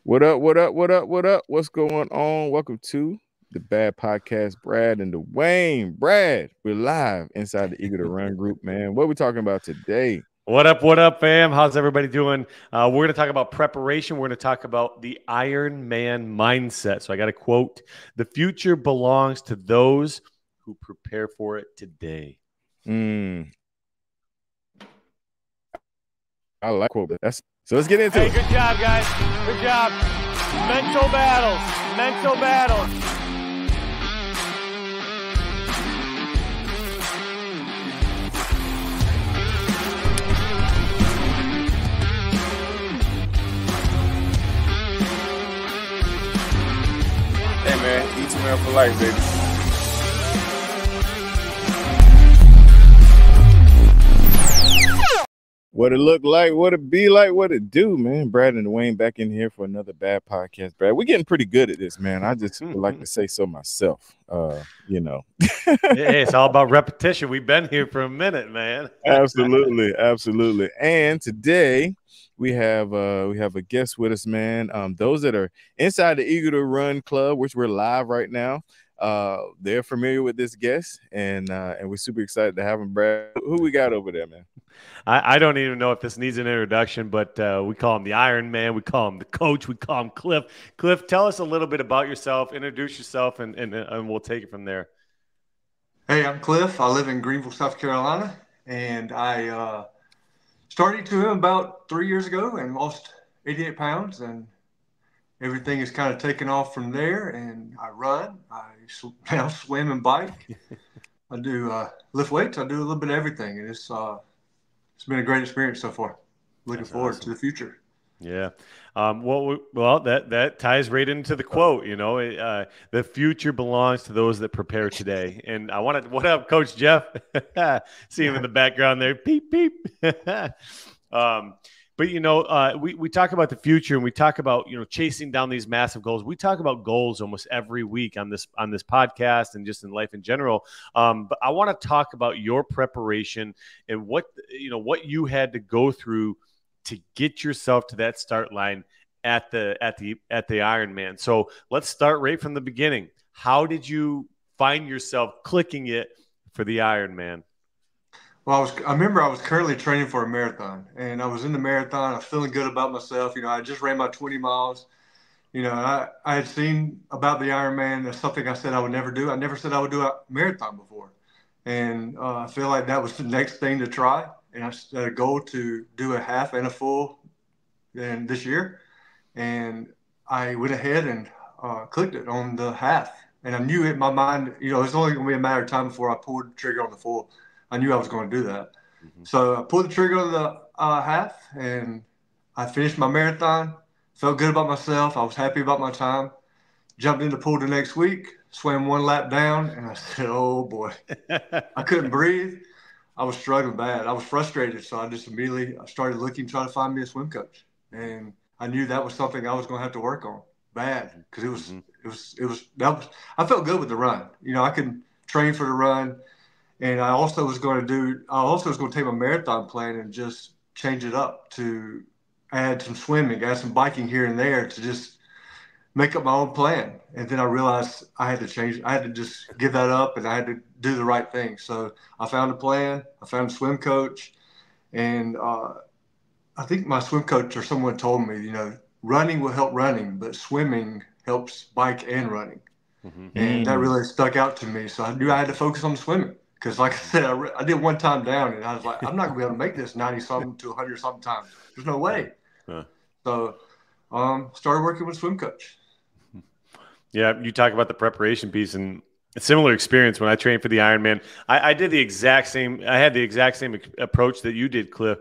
What up? What up? What up? What up? What's going on? Welcome to the Bad Podcast, Brad and Dawain. Brad, we're live inside the Eager to Run group, man. What are we talking about today? What up, fam? How's everybody doing? We're going to talk about preparation. We're going to talk about the Ironman mindset. So I got a quote: "The future belongs to those who prepare for it today." I like quote. So let's get into it. Good job, guys. Good job. Mental battles. Mental battles. Hey man, eat man for life, baby. What it look like, what it be like, what it do, man. Brad and Dawain back in here for another Bad Podcast. Brad, we're getting pretty good at this, man. I just would like to say so myself. It's all about repetition. We've been here for a minute, man. Absolutely, absolutely. And today we have a guest with us, man. Those that are inside the Eager to Run Club, which we're live right now, they're familiar with this guest, and we're super excited to have him. Brad, who we got over there, man? I don't even know if this needs an introduction, but we call him the Iron Man. We call him the coach. We call him Cliff. Cliff, tell us a little bit about yourself. Introduce yourself, and we'll take it from there. Hey, I'm Cliff. I live in Greenville, South Carolina, and I started to him about 3 years ago and lost 88 pounds, and everything is kind of taken off from there. And I run, I now swim and bike. I do lift weights. I do a little bit of everything, and it's been a great experience so far. Looking forward to the future. Yeah. Well, that ties right into the quote, the future belongs to those that prepare today. And what up, Coach Jeff? See him in the background there. Peep, peep. But, we talk about the future, and we talk about, chasing down these massive goals. We talk about goals almost every week on this podcast and just in life in general. But I want to talk about your preparation and what you had to go through to get yourself to that start line at the Ironman. So let's start right from the beginning. How did you find yourself clicking it for the Ironman? Well, I remember I was currently training for a marathon, and I was in the marathon. I was feeling good about myself. I just ran my 20 miles. I had seen about the Ironman. That's something I said I would never do. I never said I would do a marathon before. And I feel like that was the next thing to try. And I set a goal to do a half and a full this year. And I went ahead and clicked it on the half. And I knew in my mind, it's only going to be a matter of time before I pulled the trigger on the full. I knew I was going to do that. Mm-hmm. So I pulled the trigger on the half, and I finished my marathon. Felt good about myself. I was happy about my time. Jumped in the pool the next week, swam one lap down, and I said, oh, boy. I couldn't breathe. I was struggling bad. I was frustrated, so I just immediately started looking, trying to find me a swim coach. And I knew that was something I was going to have to work on bad because I felt good with the run. I could train for the run. And I also was going to take my marathon plan and just change it up to add some swimming, add some biking here and there to just make up my own plan. And then I realized I had to change. I had to just give that up, and I had to do the right thing. So I found a plan. I found a swim coach. And I think my swim coach or someone told me, running will help running, but swimming helps bike and running. Mm-hmm. And that really stuck out to me. So I knew I had to focus on swimming. Because like I said, I did one time down, and I was like, I'm not going to be able to make this 90-something to 100-something times. There's no way. So started working with a swim coach. Yeah, you talk about the preparation piece, and a similar experience when I trained for the Ironman. I did the exact same. I had the exact same approach that you did, Cliff.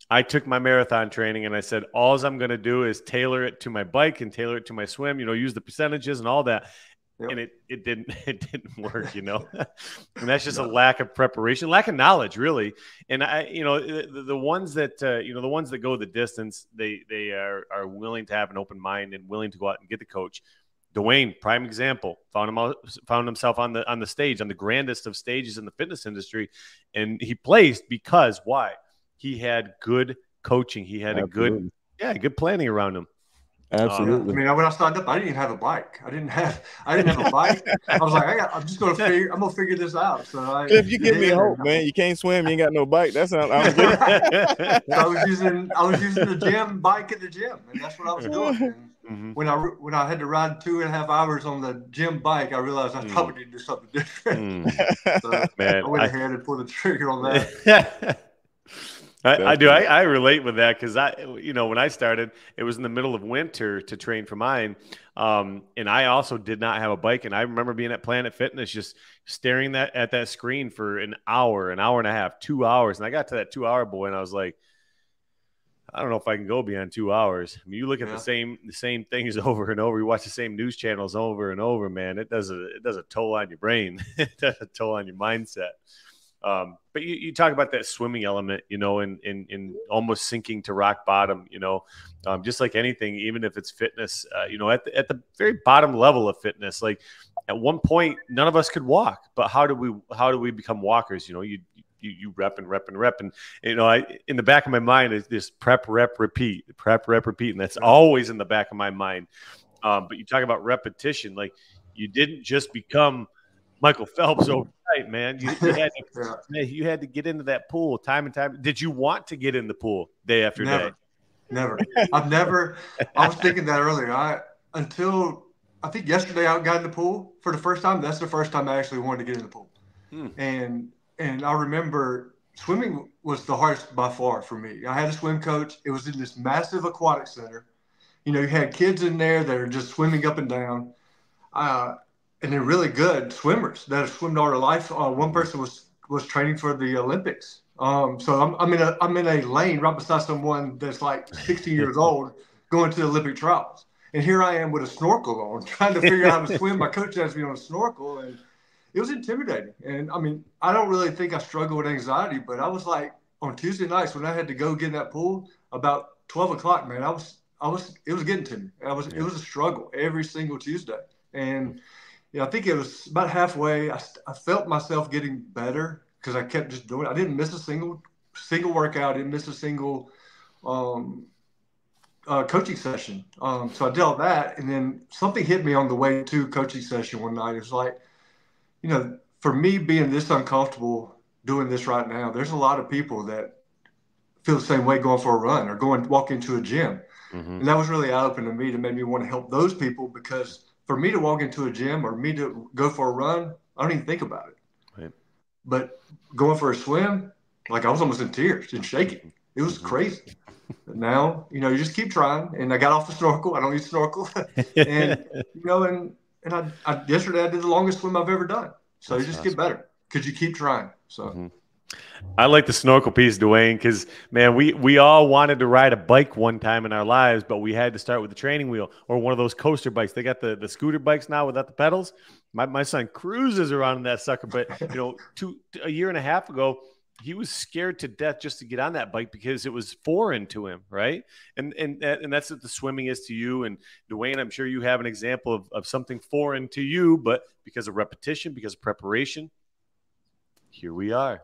I took my marathon training, and I said, all I'm going to do is tailor it to my bike and tailor it to my swim, use the percentages and all that. Yep. And it didn't work, and that's just a lack of preparation, lack of knowledge, really. And the ones that the ones that go the distance, they are willing to have an open mind and willing to go out and get the coach. Dawain, prime example, found himself on the stage, on the grandest of stages in the fitness industry, and he placed because why? He had good coaching. He had good planning around him. Absolutely. I mean, when I signed up, I didn't even have a bike. I didn't have a bike. I was like, I'm gonna figure this out. So Cliff, you give me hope, man. You can't swim, you ain't got no bike. That's how I'm good. So I was using the gym bike at the gym, and that's what I was doing. And when I had to ride 2.5 hours on the gym bike, I realized I probably need to do something different. So Man, I went ahead and pulled the trigger on that. I do. I relate with that because when I started, it was in the middle of winter to train for mine. And I also did not have a bike. And I remember being at Planet Fitness, just staring at that screen for an hour and a half, 2 hours. And I got to that 2 hour boy and I was like, I don't know if I can go beyond 2 hours. I mean, you look at the same things over and over. You watch the same news channels over and over, man. It does a toll on your brain. It does a toll on your mindset. But you talk about that swimming element, in almost sinking to rock bottom, just like anything, even if it's fitness, at the very bottom level of fitness, like at one point, none of us could walk, but how do we become walkers? You rep and rep and rep. And, in the back of my mind is this prep, rep, repeat. And that's always in the back of my mind. But you talk about repetition, like you didn't just become Michael Phelps overnight, man. You had to get into that pool time and time. Did you want to get in the pool day after day? Never. I was thinking that earlier. Until I think yesterday I got in the pool for the first time. That's the first time I actually wanted to get in the pool. And I remember swimming was the hardest by far for me. I had a swim coach. It was in this massive aquatic center. You had kids in there that are just swimming up and down. And they're really good swimmers that have swum all their life. One person was training for the Olympics. So I'm in a lane right beside someone that's like 60 years old going to the Olympic trials. And here I am with a snorkel on, trying to figure out how to swim. My coach has me on a snorkel, and it was intimidating. And I mean, I don't really think I struggle with anxiety, but I was like on Tuesday nights when I had to go get in that pool about 12 o'clock, man, it was getting to me. It was a struggle every single Tuesday. And I think it was about halfway. I felt myself getting better because I kept just doing it. I didn't miss a single workout. I didn't miss a single coaching session. So I did all that. And then something hit me on the way to coaching session one night. It was like, for me being this uncomfortable doing this right now, there's a lot of people that feel the same way going for a run or walk into a gym. And that was really eye-opening to me, to make me want to help those people, because for me to walk into a gym or me to go for a run, I don't even think about it. Right. But going for a swim, like I was almost in tears and shaking. It was crazy. But now, you just keep trying. And I got off the snorkel. I don't use snorkel. And, I yesterday I did the longest swim I've ever done. So you just get better because you keep trying. So. I like the snorkel piece, Dawain, because, man, we all wanted to ride a bike one time in our lives, but we had to start with the training wheel or one of those coaster bikes. They got the scooter bikes now without the pedals. My son cruises around in that sucker, but, a year and a half ago, he was scared to death just to get on that bike because it was foreign to him, right? And that's what the swimming is to you. And, Dawain, I'm sure you have an example of something foreign to you, but because of repetition, because of preparation, here we are.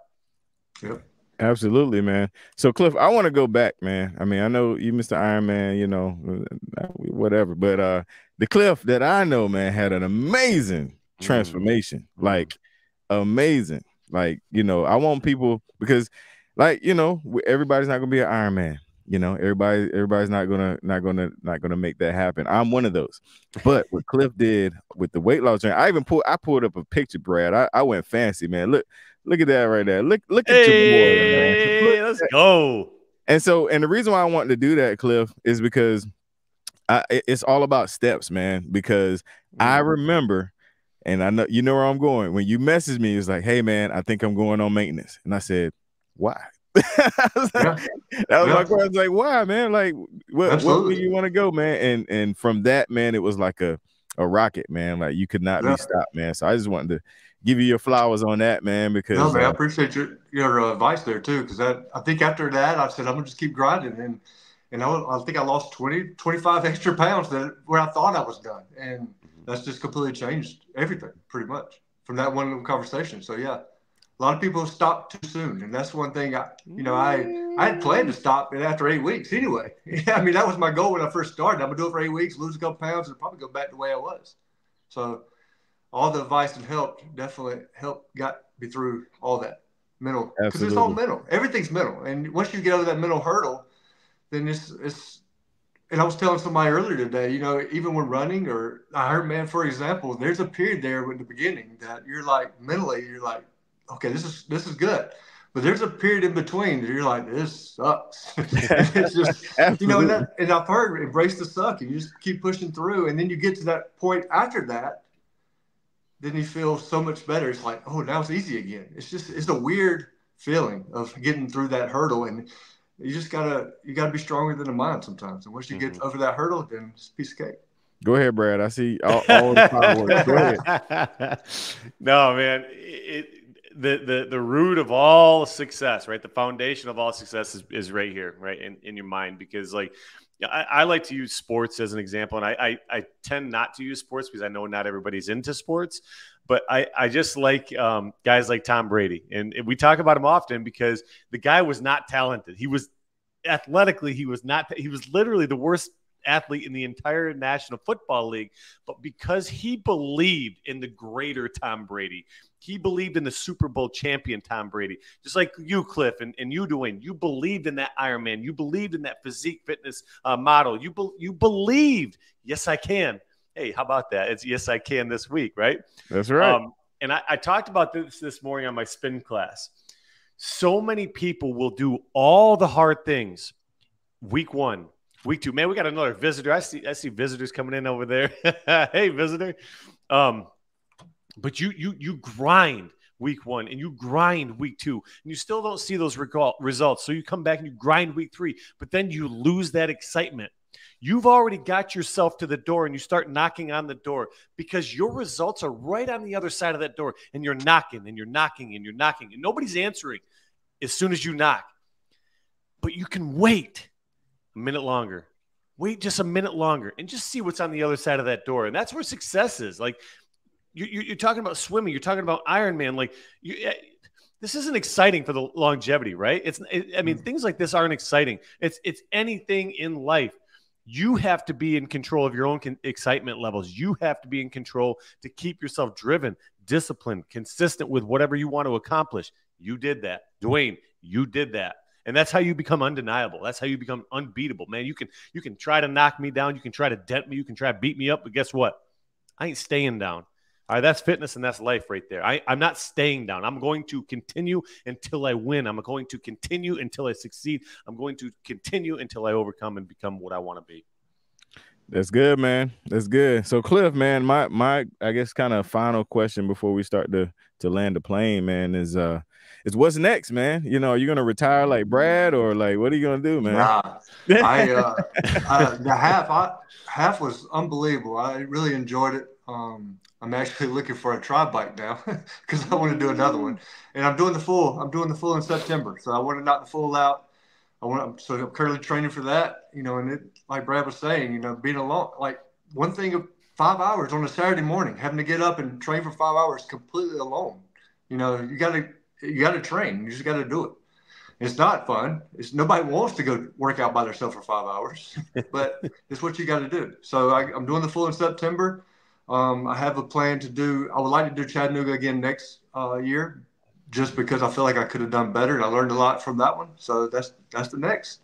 Yep. Absolutely, man. So, Cliff, I want to go back, man. I mean, I know you missed the Ironman, whatever. But the Cliff that I know, man, had an amazing transformation. Like, amazing. Like, I want people, because, like, everybody's not gonna be an Ironman. Everybody's not gonna make that happen. I'm one of those. But what Cliff did with the weight loss journey, I pulled up a picture, Brad. I went fancy, man. Look at that right there. Look at your boy, man. Hey, let's go. And the reason why I wanted to do that, Cliff, is because it's all about steps, man. Because I remember, and I know you know where I'm going. When you messaged me, it was like, "Hey, man, I think I'm going on maintenance," and I said, "Why?" That was my question. I was like, "Why, man? Like, what do you want to go, man?" And from that, man, it was like a rocket, man. Like you could not be stopped, man. So I just wanted to give you your flowers on that, man, because I appreciate your advice there too, because I think after that I said I'm gonna just keep grinding, and I think I lost 25 extra pounds where I thought I was done, and that's just completely changed everything pretty much from that one conversation. So yeah, A lot of people stop too soon, and that's one thing. I had planned to stop it after 8 weeks anyway. I mean, that was my goal when I first started. I'm gonna do it for 8 weeks, lose a couple pounds, and probably go back the way I was. So all the advice and help definitely got me through all that mental, because it's all mental. Everything's mental, and once you get over that mental hurdle, then it's. And I was telling somebody earlier today, even when running or Ironman, for example, there's a period there in the beginning that you're like mentally, you're like, okay, this is good. But there's a period in between that you're like, this sucks. It's just, and I've heard embrace the suck, and you just keep pushing through. And then you get to that point after that, then you feel so much better. It's like, oh, now it's easy again. It's a weird feeling of getting through that hurdle. And you just gotta be stronger than the mind sometimes. And once you get over that hurdle, then it's a piece of cake. Go ahead, Brad. I see all the fireworks. Go ahead. No, man. The root of all success, right? The foundation of all success is right here, right? In your mind, because like I like to use sports as an example, and I tend not to use sports because I know not everybody's into sports. But I just like guys like Tom Brady. And we talk about him often because the guy was not talented. He was athletically, he was literally the worst athlete in the entire National Football League. But because he believed in the greater Tom Brady, he believed in the Super Bowl champion Tom Brady, just like you, Cliff, and you, Dawain. You believed in that Ironman. You believed in that physique fitness model. You believed, yes, I can. Hey, how about that? It's yes, I can this week, right? That's right. And I talked about this morning on my spin class. So many people will do all the hard things. Week 1, week 2. Man, we got another visitor. I see visitors coming in over there. Hey, visitor. But you grind week 1 and you grind week 2, and you still don't see those results. So you come back and you grind week 3, but then you lose that excitement. You've already got yourself to the door, and you start knocking on the door because your results are right on the other side of that door, and you're knocking and you're knocking and you're knocking, and nobody's answering as soon as you knock. But you can wait a minute longer. Wait just a minute longer and just see what's on the other side of that door. And that's where success is. Like you're talking about swimming. You're talking about Ironman. Like this isn't exciting for the longevity, right? Things like this aren't exciting. It's anything in life. You have to be in control of your own excitement levels. You have to be in control to keep yourself driven, disciplined, consistent with whatever you want to accomplish. You did that. Dawain, you did that. And that's how you become undeniable. That's how you become unbeatable. Man, you can try to knock me down. You can try to dent me. You can try to beat me up. But guess what? I ain't staying down. All right, that's fitness and that's life right there. I'm not staying down. I'm going to continue until I win. I'm going to continue until I succeed. I'm going to continue until I overcome and become what I want to be. That's good, man. That's good. So, Cliff, man, my I guess kind of final question before we start to land the plane, man, is what's next, man? Are you gonna retire like Brad, or like what are you gonna do, man? Nah, the half was unbelievable. I really enjoyed it. I'm actually looking for a tri bike now because I want to do another one, and I'm doing the full in September. So I want to knock the full out. So I'm currently training for that, and it, like Brad was saying, being alone, like one thing of 5 hours on a Saturday morning, having to get up and train for 5 hours completely alone. You got to train. You just got to do it. It's not fun. Nobody wants to go work out by themselves for 5 hours, but it's what you got to do. So I'm doing the full in September. I have a plan I would like to do Chattanooga again next year, just because I feel like I could have done better, and I learned a lot from that one. So that's the next.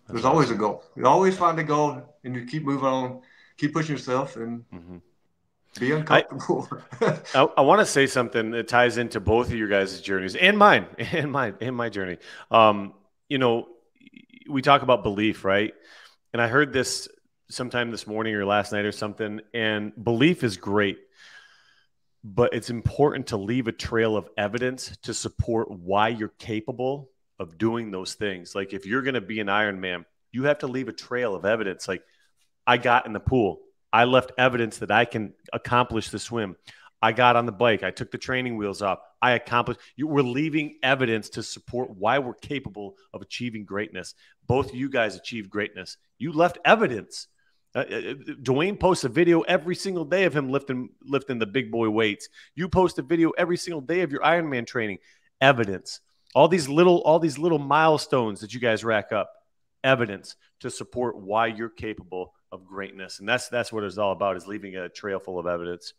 There's always a goal. You always find a goal, and you keep moving on, keep pushing yourself, and be uncomfortable. I want to say something that ties into both of your guys' journeys and mine, and my journey. We talk about belief, right? And I heard this sometime this morning or last night or something, and belief is great. But it's important to leave a trail of evidence to support why you're capable of doing those things. Like if you're going to be an Ironman, you have to leave a trail of evidence. Like I got in the pool. I left evidence that I can accomplish the swim. I got on the bike. I took the training wheels off. I accomplished. We're leaving evidence to support why we're capable of achieving greatness. Both of you guys achieved greatness. You left evidence. Dawain posts a video every single day of him lifting the big boy weights. You post a video every single day of your Ironman training. Evidence. All these little milestones that you guys rack up. Evidence to support why you're capable of greatness. And that's what it's all about, is leaving a trail full of evidence.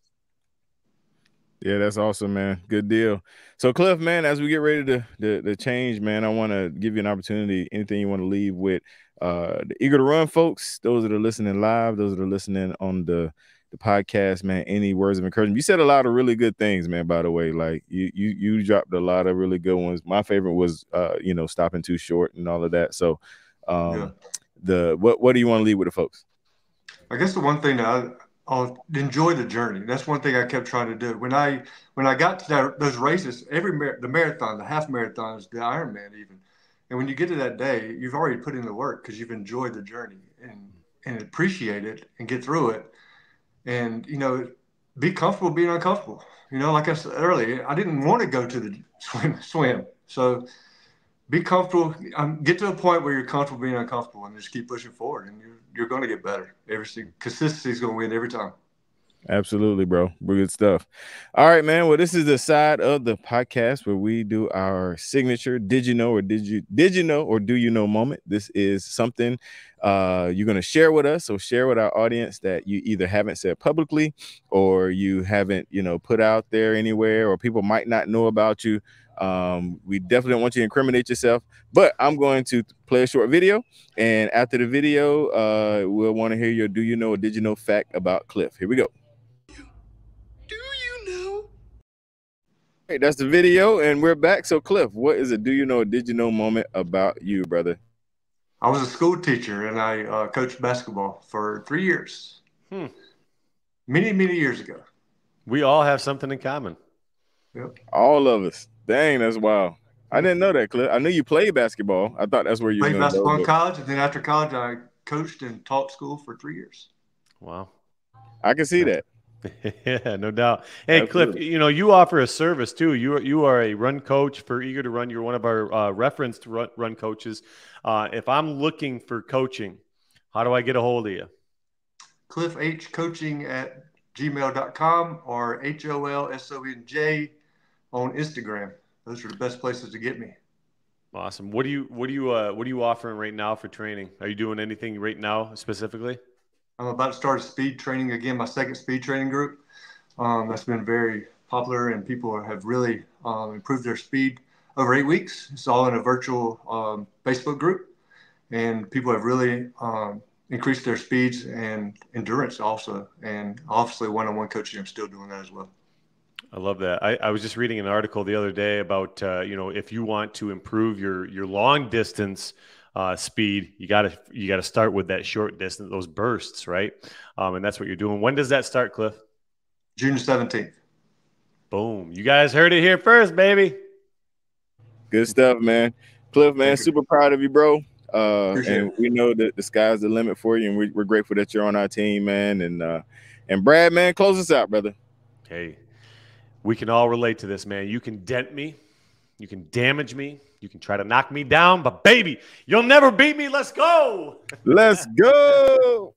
Yeah, that's awesome, man. Good deal. So, Cliff, man, as we get ready to change, man, I want to give you an opportunity. Anything you want to leave with the Eager to Run folks, those that are listening live, those that are listening on the podcast, man, any words of encouragement? You said a lot of really good things, man, by the way. Like you dropped a lot of really good ones. My favorite was stopping too short and all of that. So what do you want to leave with the folks? I guess the one thing that I'll enjoy the journey. That's one thing I kept trying to do. When I got to those races, the marathon, the half marathons, the Ironman even, and when you get to that day, you've already put in the work because you've enjoyed the journey and appreciate it and get through it. And, be comfortable being uncomfortable. Like I said earlier, I didn't want to go to the swim. So be comfortable. Get to a point where you're comfortable being uncomfortable and just keep pushing forward. And you're going to get better. Consistency is going to win every time. Absolutely, bro. Good stuff. All right, man. Well, this is the side of the podcast where we do our signature did you know or do you know moment. This is something you're going to share with us. So share with our audience that you either haven't said publicly or you haven't, put out there anywhere, or people might not know about you. We definitely don't want you to incriminate yourself, but I'm going to play a short video, and after the video, we'll want to hear your do you know or did you know fact about Cliff. Here we go. Do you know? Hey, that's the video, and we're back. So, Cliff, what is a do you know or did you know moment about you, brother? I was a school teacher, and I coached basketball for 3 years. Many, many years ago. We all have something in common. Yep. All of us. Dang, that's wild. I didn't know that, Cliff. I knew you played basketball. I thought that's where you played basketball in college, and then after college, I coached and taught school for 3 years. Wow. I can see that. Yeah, no doubt. Hey, Absolutely. Cliff, you offer a service too. You are a run coach for Eager to Run. You're one of our referenced run coaches. If I'm looking for coaching, how do I get a hold of you? cliffhcoaching@gmail.com or HOLSONJ on Instagram. Those are the best places to get me. Awesome. What are you offering right now for training? Are you doing anything right now specifically? I'm about to start a speed training again, my second speed training group. That's been very popular, and people have really improved their speed over 8 weeks. It's all in a virtual Facebook group, and people have really increased their speeds and endurance also. And obviously, one-on-one coaching, I'm still doing that as well. I love that. I was just reading an article the other day about if you want to improve your long distance speed, you gotta start with that short distance, those bursts, right? And that's what you're doing. When does that start, Cliff? June 17th. Boom! You guys heard it here first, baby. Good stuff, man. Cliff, man, super proud of you, bro. And we know that the sky's the limit for you, and we're grateful that you're on our team, man. And Brad, man, close us out, brother. Hey, we can all relate to this, man. You can dent me, you can damage me, you can try to knock me down, but baby, you'll never beat me. Let's go. Let's go.